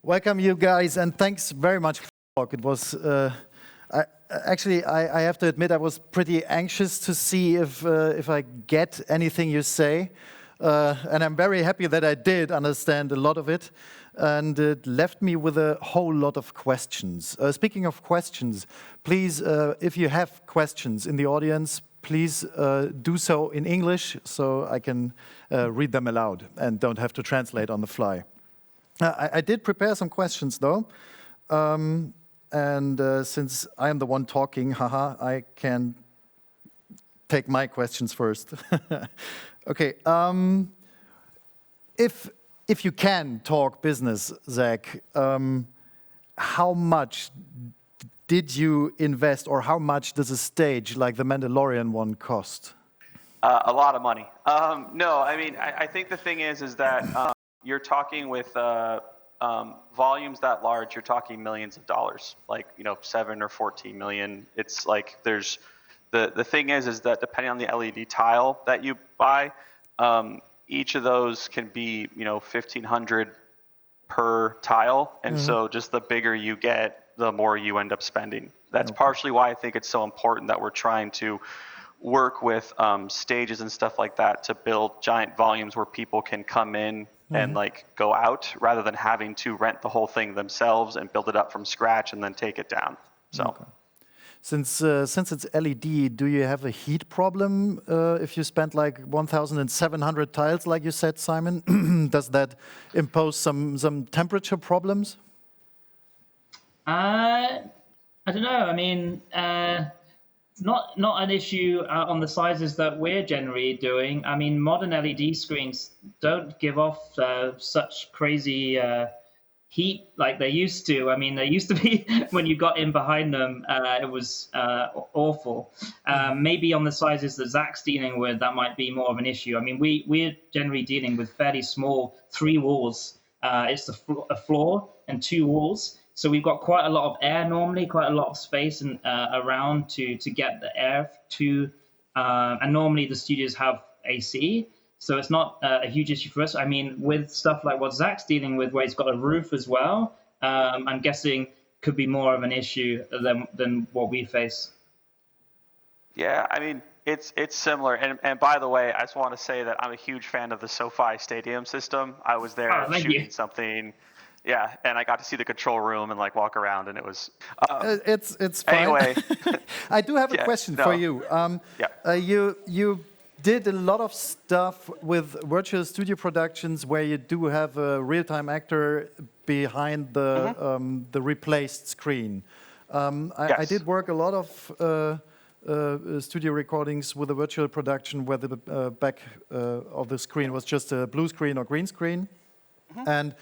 Welcome, you guys, and thanks very much for the talk. It was I have to admit I was pretty anxious to see if I get anything you say, and I'm very happy that I did understand a lot of it, and it left me with a whole lot of questions. Speaking of questions, please, if you have questions in the audience, please do so in English so I can read them aloud and don't have to translate on the fly. I did prepare some questions though, and since I am the one talking, I can take my questions first. Okay, if you can talk business, Zach, how much did you invest, or how much does a stage like the Mandalorian one cost? A lot of money. No, I mean, I think the thing is that you're talking with volumes that large, you're talking millions of dollars, like, 7 or 14 million. It's like there's, the thing is that depending on the LED tile that you buy, each of those can be, 1,500 per tile. And so just the bigger you get, the more you end up spending. That's partially why I think it's so important that we're trying to work with stages and stuff like that to build giant volumes where people can come in and like go out, rather than having to rent the whole thing themselves and build it up from scratch and then take it down. So, since it's LED, do you have a heat problem if you spend like 1,700 tiles, like you said, Simon? Does that impose some temperature problems? I don't know. I mean, not an issue on the sizes that we're generally doing. I mean, modern LED screens don't give off such crazy heat like they used to. I mean, they used to be when you got in behind them, it was awful. Maybe on the sizes that Zach's dealing with, that might be more of an issue. I mean, we're generally dealing with fairly small 3 walls. It's a floor and 2 walls. So we've got quite a lot of air normally, quite a lot of space and around to get the air to, and normally the studios have AC, so it's not a huge issue for us. I mean, with stuff like what Zach's dealing with, where he's got a roof as well, I'm guessing could be more of an issue than what we face. Yeah, I mean, it's similar. And by the way, I just want to say that I'm a huge fan of the SoFi Stadium system. I was there shooting something. Yeah, and I got to see the control room and like walk around, and it was. It's fine. Anyway, I do have a question for you. You did a lot of stuff with virtual studio productions where you do have a real-time actor behind the replaced screen. I did work a lot of studio recordings with a virtual production where the back of the screen was just a blue screen or green screen, and.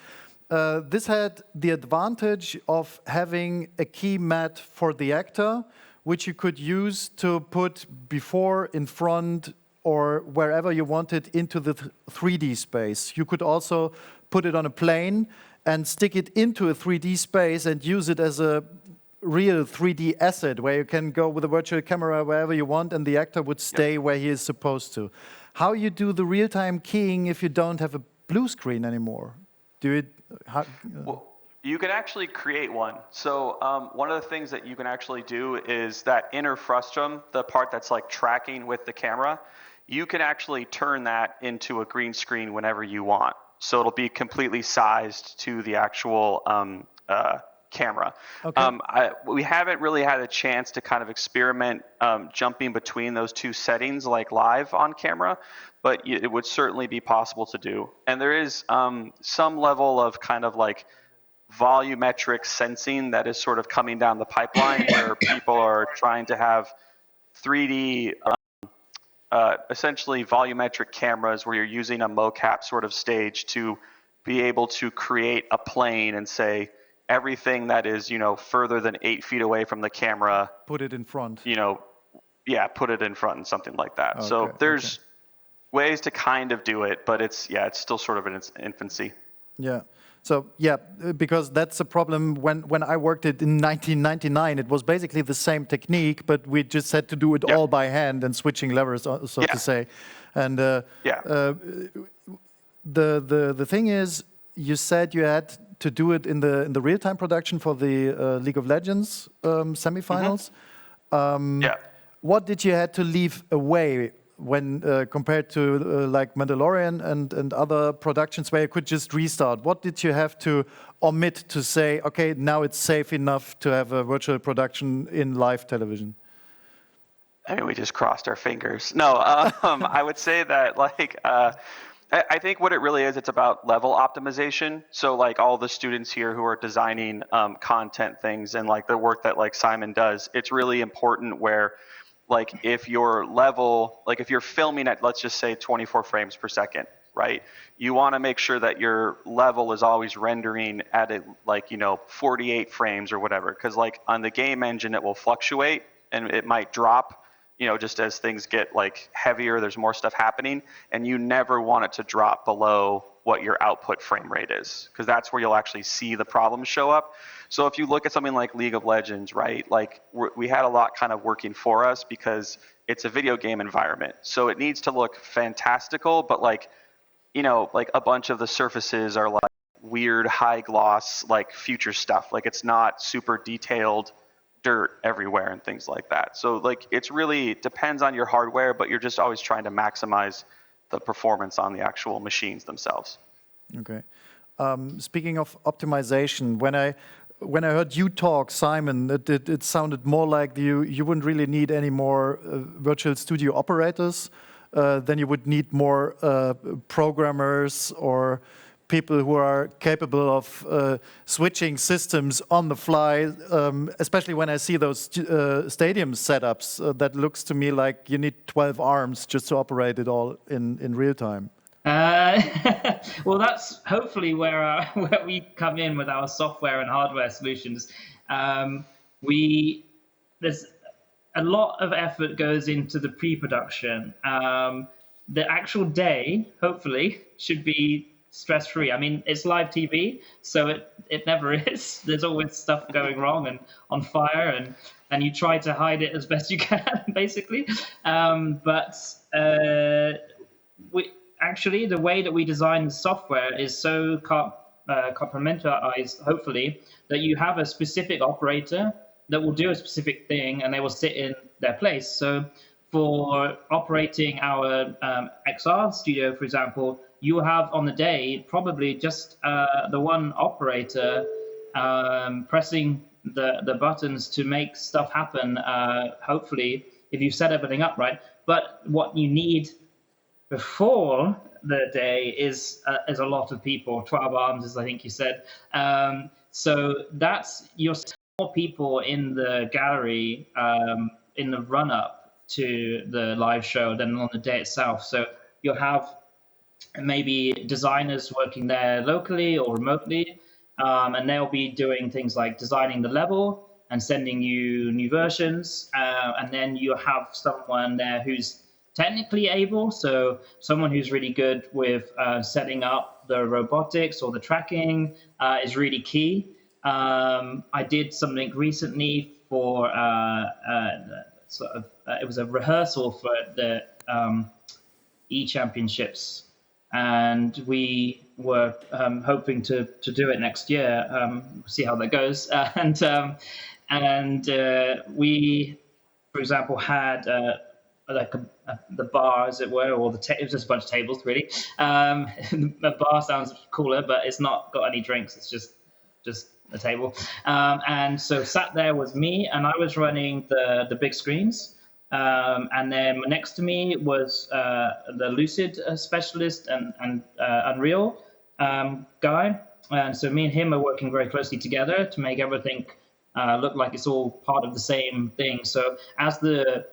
This had the advantage of having a key mat for the actor, which you could use to put before, in front, or wherever you wanted into the 3D space. You could also put it on a plane and stick it into a 3D space and use it as a real 3D asset, where you can go with a virtual camera wherever you want and the actor would stay where he is supposed to. How you do the real-time keying if you don't have a blue screen anymore? Well, you can actually create one. So one of the things that you can actually do is that inner frustum, the part that's like tracking with the camera, you can actually turn that into a green screen whenever you want. So it'll be completely sized to the actual camera. Okay. We haven't really had a chance to kind of experiment jumping between those 2 settings like live on camera, but it would certainly be possible to do. And there is some level of kind of like volumetric sensing that is sort of coming down the pipeline where people are trying to have 3D, essentially volumetric cameras where you're using a mocap sort of stage to be able to create a plane and say, everything that is, further than 8 feet away from the camera. Put it in front. Put it in front and something like that. Okay, so there's ways to kind of do it, but it's still sort of in its infancy. Yeah. So because that's a problem. When I worked it in 1999, it was basically the same technique, but we just had to do it all by hand and switching levers, so to say. And the thing is, you said you had to do it in the real-time production for the League of Legends semifinals. What did you had to leave away when compared to like Mandalorian and other productions where you could just restart? What did you have to omit to say, okay, now it's safe enough to have a virtual production in live television? I mean, we just crossed our fingers. No, I would say that like I think what it really is, it's about level optimization. So like all the students here who are designing content things and like the work that like Simon does, it's really important where like if your level, like if you're filming at, let's just say 24 frames per second, right? You want to make sure that your level is always rendering at it like, 48 frames or whatever. Because like on the game engine, it will fluctuate and it might drop, just as things get like heavier, there's more stuff happening, and you never want it to drop below what your output frame rate is, because that's where you'll actually see the problems show up. So if you look at something like League of Legends, right, like we had a lot kind of working for us because it's a video game environment. So it needs to look fantastical, but like, like a bunch of the surfaces are like weird high gloss, like future stuff. Like it's not super detailed dirt everywhere and things like that. So like it's really depends on your hardware, but you're just always trying to maximize the performance on the actual machines themselves. Okay. Speaking of optimization, when I heard you talk, Simon, it sounded more like you wouldn't really need any more virtual studio operators. Then you would need more programmers or people who are capable of switching systems on the fly, especially when I see those stadium setups. That looks to me like you need 12 arms just to operate it all in real time. Well, that's hopefully where we come in with our software and hardware solutions. There's a lot of effort goes into the pre-production. The actual day, hopefully, should be stress-free. I mean, it's live TV, so it never is. There's always stuff going wrong and on fire, and you try to hide it as best you can, basically. But actually, the way that we design the software is so compartmentalized, hopefully, that you have a specific operator that will do a specific thing, and they will sit in their place. So for operating our XR studio, for example, you will have on the day probably just the one operator pressing the buttons to make stuff happen, hopefully, if you set everything up right. But what you need before the day is a lot of people, 12 arms, as I think you said. So that's your more people in the gallery in the run-up to the live show than on the day itself. So you'll have maybe designers working there locally or remotely, and they'll be doing things like designing the level and sending you new versions. And then you have someone there who's technically able, so someone who's really good with setting up the robotics or the tracking is really key. I did something recently for it was a rehearsal for the E-Championships, and we were hoping to do it next year. See how that goes. And we, for example, had the bar, as it were, or it was just a bunch of tables, really. The bar sounds cooler, but it's not got any drinks. It's just a table. And so sat there was me, and I was running the big screens. And then next to me was the Lucid specialist and Unreal guy. And so me and him are working very closely together to make everything look like it's all part of the same thing. So as the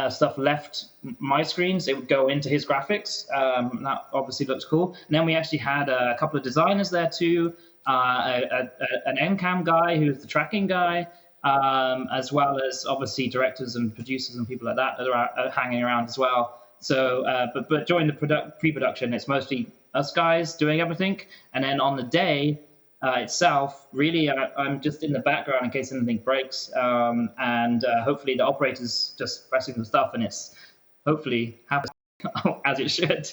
stuff left my screens, it would go into his graphics. That obviously looks cool. And then we actually had a couple of designers there too, an NCAM guy who's the tracking guy, as well as obviously directors and producers and people like that are hanging around as well. So, but during the pre-production, it's mostly us guys doing everything, and then on the day itself, really, I'm just in the background in case anything breaks, and hopefully the operator's just pressing the stuff, and it's hopefully happens. as it should.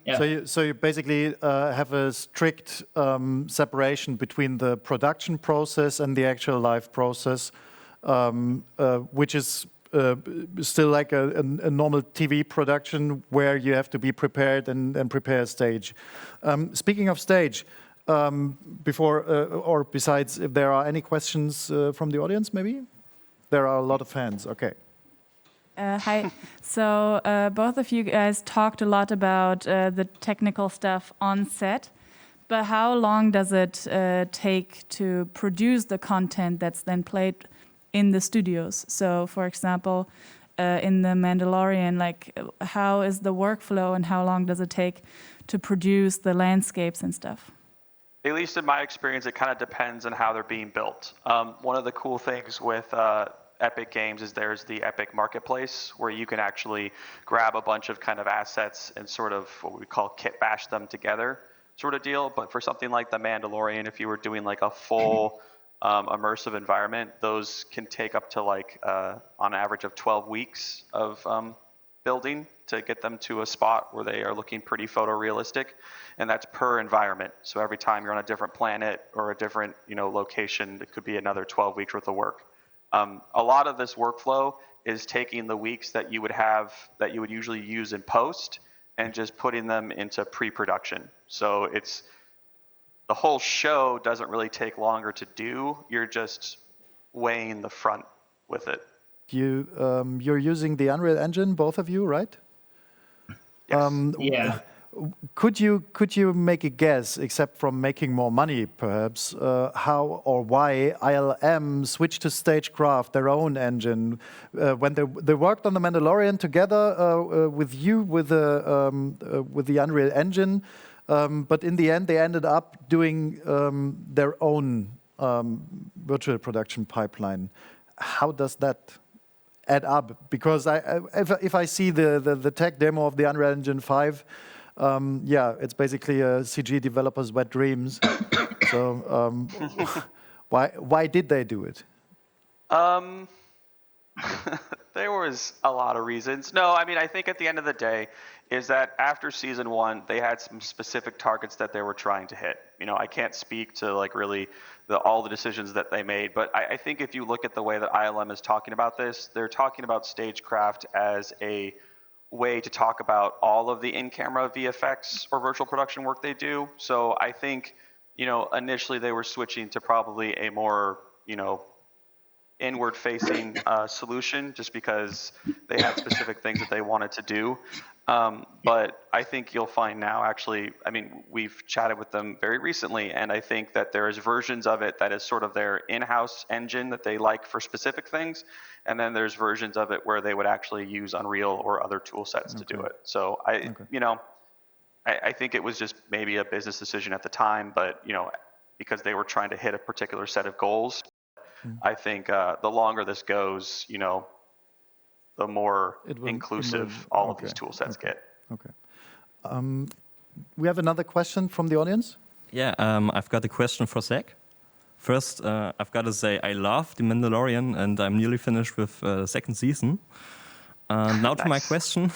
Yeah. So you basically have a strict separation between the production process and the actual live process, which is still like a normal TV production where you have to be prepared and prepare a stage. Speaking of stage, before or besides, if there are any questions from the audience, maybe? There are a lot of fans. Okay. Hi. So both of you guys talked a lot about the technical stuff on set, but how long does it take to produce the content that's then played in the studios? So, for example, in the Mandalorian, like how is the workflow and how long does it take to produce the landscapes and stuff? At least in my experience, it kind of depends on how they're being built. One of the cool things with Epic Games is there's the Epic Marketplace where you can actually grab a bunch of kind of assets and sort of what we call kit bash them together sort of deal. But for something like the Mandalorian, if you were doing like a full immersive environment, those can take up to like on average of 12 weeks of building to get them to a spot where they are looking pretty photorealistic, and that's per environment. So every time you're on a different planet or a different location, it could be another 12 weeks worth of work. A lot of this workflow is taking the weeks that you would usually use in post and just putting them into pre-production. So it's the whole show doesn't really take longer to do. You're just weighing the front with it. You're using the Unreal Engine, both of you, right? Yes. Yeah. Could you make a guess, except from making more money, perhaps, how or why ILM switched to StageCraft, their own engine, when they worked on the Mandalorian together with you with the Unreal Engine, but in the end they ended up doing their own virtual production pipeline. How does that add up? Because if I see the tech demo of the Unreal Engine 5. Yeah, it's basically a CG developer's wet dreams. So why did they do it? There was a lot of reasons. No, I mean, I think at the end of the day is that after season 1, they had some specific targets that they were trying to hit. I can't speak to like really all the decisions that they made, but I think if you look at the way that ILM is talking about this, they're talking about StageCraft as a way to talk about all of the in-camera VFX or virtual production work they do. So I think, initially they were switching to probably a more, inward-facing solution just because they had specific things that they wanted to do. But I think you'll find now, actually, I mean, we've chatted with them very recently, and I think that there is versions of it that is sort of their in-house engine that they like for specific things, and then there's versions of it where they would actually use Unreal or other tool sets to do it. So I think it was just maybe a business decision at the time, but because they were trying to hit a particular set of goals. I think the longer this goes, the more inclusive all of these tool sets get. Okay. We have another question from the audience. Yeah, I've got a question for Zach. First, I've got to say I love The Mandalorian, and I'm nearly finished with the second season. Now to my question.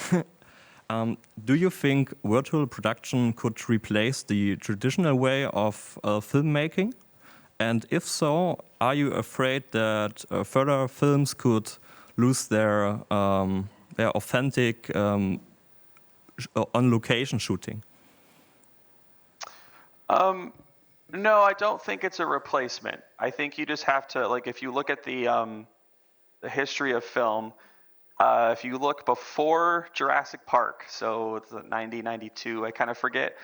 Do you think virtual production could replace the traditional way of filmmaking? And if so, are you afraid that further films could lose their authentic on-location shooting? No, I don't think it's a replacement. I think you just have to, like, if you look at the history of film, if you look before Jurassic Park, so it's 90, 92, I kind of forget,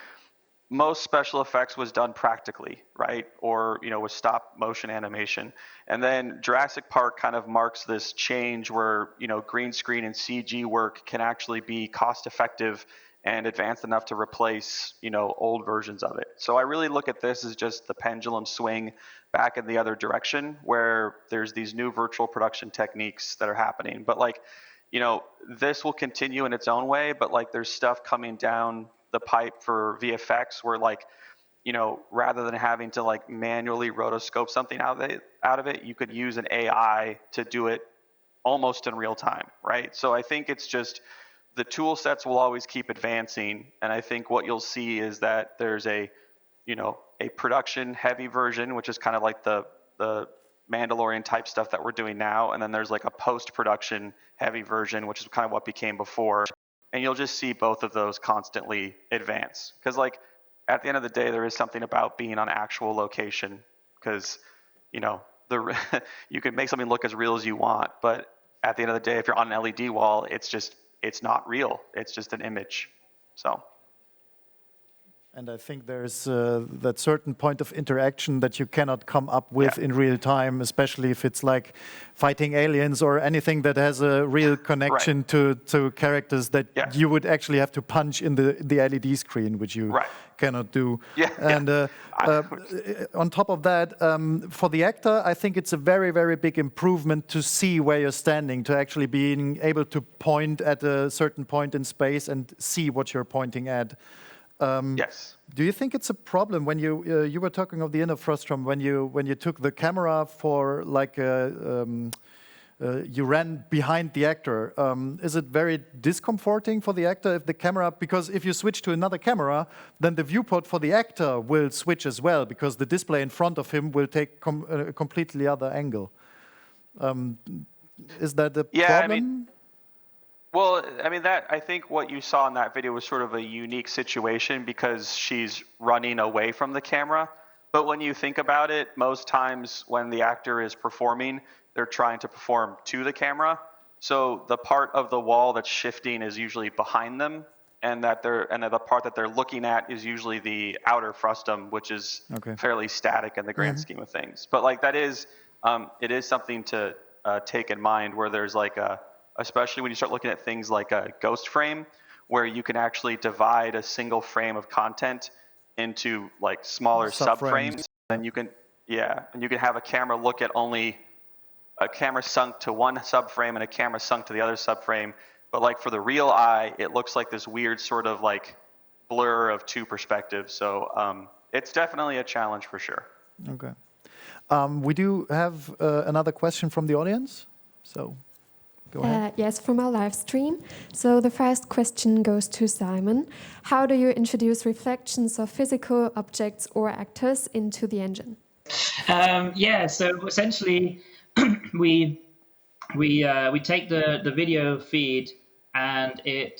most special effects was done practically, right? Or, with stop motion animation. And then Jurassic Park kind of marks this change where, green screen and CG work can actually be cost effective and advanced enough to replace, old versions of it. So I really look at this as just the pendulum swing back in the other direction where there's these new virtual production techniques that are happening. But this will continue in its own way, but there's stuff coming down the pipe for VFX where rather than having to manually rotoscope something out of it, you could use an AI to do it almost in real time, right? So I think it's just the tool sets will always keep advancing, and I think what you'll see is that there's a production heavy version, which is kind of like the Mandalorian type stuff that we're doing now, and then there's like a post-production heavy version, which is kind of what became before, and you'll just see both of those constantly advance, because like at the end of the day, there is something about being on actual location, because you can make something look as real as you want, but at the end of the day, if you're on an LED wall, it's not real. It's just an image. So. And I think there's that certain point of interaction that you cannot come up with in real time, especially if it's like fighting aliens or anything that has a real connection to characters that you would actually have to punch in the LED screen, which you cannot do. And on top of that, for the actor, I think it's a very, very big improvement to see where you're standing, to actually being able to point at a certain point in space and see what you're pointing at. Yes. Do you think it's a problem when you were talking of the inner frustrum when you took the camera for like you ran behind the actor? Is it very discomforting for the actor if the camera, because if you switch to another camera, then the viewport for the actor will switch as well, because the display in front of him will take a completely other angle. Is that a problem? Well, I mean, I think what you saw in that video was sort of a unique situation because she's running away from the camera. But when you think about it, most times when the actor is performing, they're trying to perform to the camera. So the part of the wall that's shifting is usually behind them, and the part that they're looking at is usually the outer frustum, which is fairly static in the grand scheme of things. But like it is something to take in mind, where there's like especially when you start looking at things like a ghost frame, where you can actually divide a single frame of content into like smaller subframes. And you can have a camera look at only a camera sunk to one subframe and a camera sunk to the other subframe. But like for the real eye, it looks like this weird sort of like blur of two perspectives. So it's definitely a challenge for sure. Okay. We do have another question from the audience. So. Go ahead. Yes, from our live stream. So the first question goes to Simon. How do you introduce reflections of physical objects or actors into the engine? So essentially, we take the video feed and it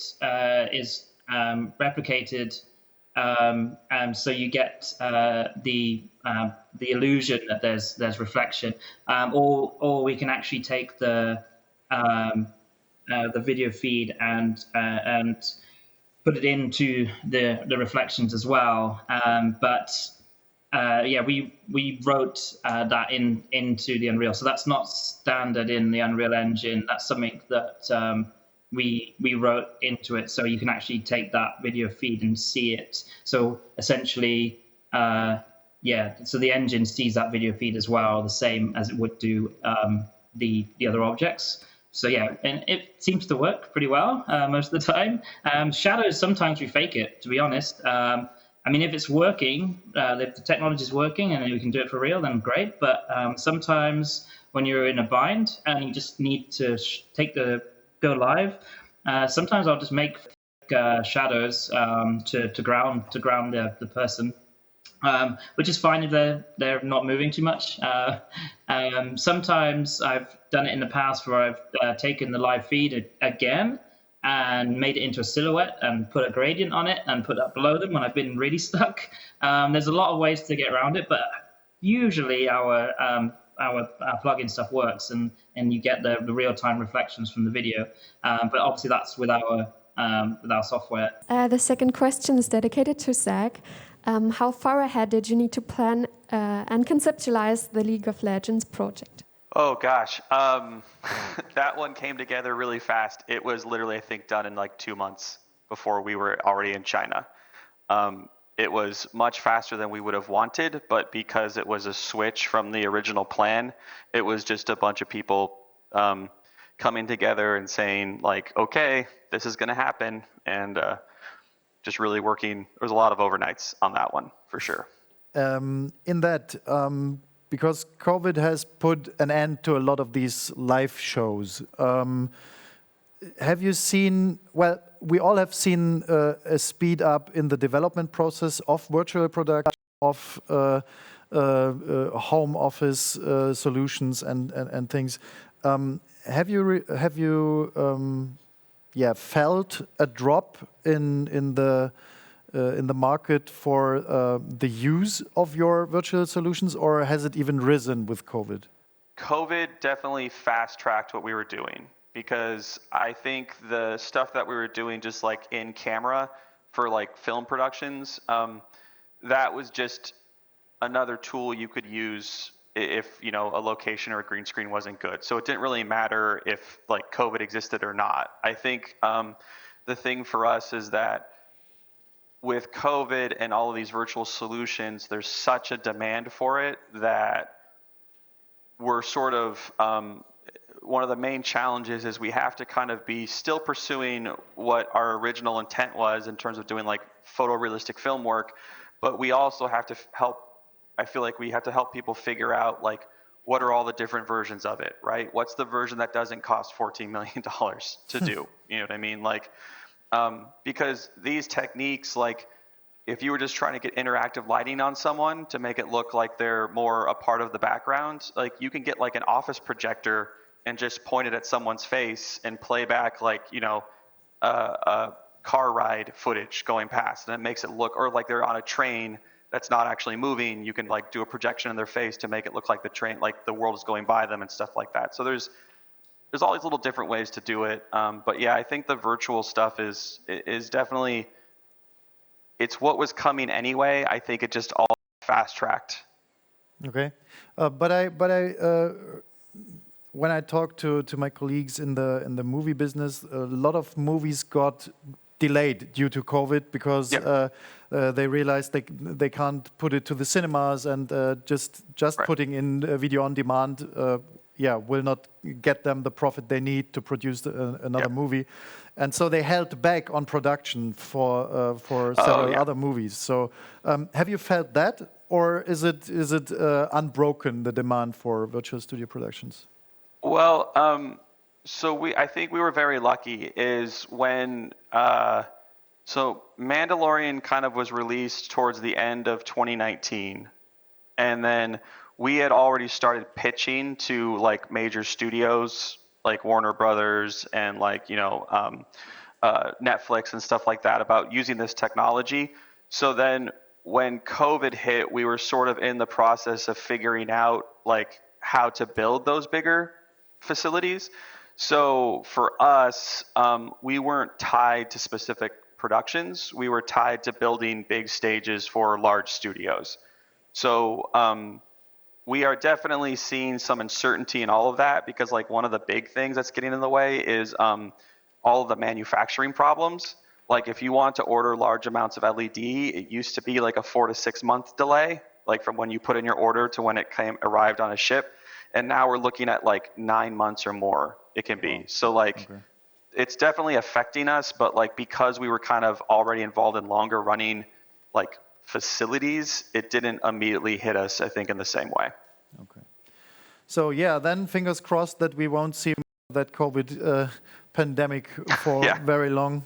is replicated, and so you get the illusion that there's reflection, or we can actually take the video feed and put it into the reflections as well. We wrote that into the Unreal. So that's not standard in the Unreal Engine. That's something that we wrote into it. So you can actually take that video feed and see it. So essentially, so the engine sees that video feed as well, the same as it would do the other objects. So and it seems to work pretty well most of the time. Shadows, sometimes we fake it, to be honest. I mean, if it's working, if the technology is working and we can do it for real, then great. But sometimes when you're in a bind and you just need to go live, sometimes I'll just make shadows to ground the person. Which is fine if they're not moving too much. Sometimes I've done it in the past where I've taken the live feed again and made it into a silhouette and put a gradient on it and put that below them when I've been really stuck. There's a lot of ways to get around it, but usually our plugin stuff works and you get the real-time reflections from the video. But obviously that's with our software. The second question is dedicated to Zach. How far ahead did you need to plan and conceptualize the League of Legends project? Oh gosh, that one came together really fast. It was literally, I think, done in like 2 months before we were already in China. It was much faster than we would have wanted, but because it was a switch from the original plan, it was just a bunch of people coming together and saying like, okay, this is going to happen, and just really working. There was a lot of overnights on that one, for sure. Because COVID has put an end to a lot of these live shows, have you seen, well, we all have seen a speed up in the development process of virtual production, of home office solutions and things. Have you felt a drop in the market for the use of your virtual solutions, or has it even risen with COVID? COVID definitely fast-tracked what we were doing, because I think the stuff that we were doing just like in camera for like film productions, that was just another tool you could use if, you know, a location or a green screen wasn't good. So it didn't really matter if like COVID existed or not. I think the thing for us is that with COVID and all of these virtual solutions, there's such a demand for it that we're sort of, one of the main challenges is we have to kind of be still pursuing what our original intent was in terms of doing like photorealistic film work, but we also have to I feel like we have to help people figure out like, what are all the different versions of it, right? What's the version that doesn't cost $14 million to do? You know what I mean? Like, because these techniques, like if you were just trying to get interactive lighting on someone to make it look like they're more a part of the background, like you can get like an office projector and just point it at someone's face and play back like, you know, a car ride footage going past, and it makes it look, or like they're on a train that's not actually moving, you can like do a projection in their face to make it look like the train, like the world is going by them and stuff like that. So there's all these little different ways to do it. But yeah, I think the virtual stuff is definitely, it's what was coming anyway. I think it just all fast tracked. Okay, but I when I talk to my colleagues in the movie business, a lot of movies got delayed due to COVID because they realized they can't put it to the cinemas, and just putting in video on demand will not get them the profit they need to produce another movie, and so they held back on production for several other movies. So have you felt that, or is it unbroken, the demand for virtual studio productions? Well, so I think we were very lucky is when, so Mandalorian kind of was released towards the end of 2019. And then we had already started pitching to like major studios like Warner Brothers and like, you know, Netflix and stuff like that about using this technology. So then when COVID hit, we were sort of in the process of figuring out like how to build those bigger facilities. So for us, we weren't tied to specific productions. We were tied to building big stages for large studios. So we are definitely seeing some uncertainty in all of that, because like one of the big things that's getting in the way is all of the manufacturing problems. Like if you want to order large amounts of LED, it used to be like a 4 to 6 month delay, like from when you put in your order to when it arrived on a ship. And now we're looking at like 9 months or more it can be. So like, it's definitely affecting us, but like, because we were kind of already involved in longer running like facilities, it didn't immediately hit us, I think, in the same way. Okay. So yeah, then fingers crossed that we won't see that COVID pandemic for very long.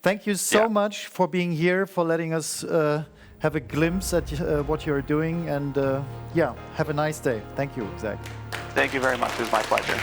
Thank you so much for being here, for letting us have a glimpse at what you're doing, and have a nice day. Thank you, Zach. Thank you very much. It was my pleasure.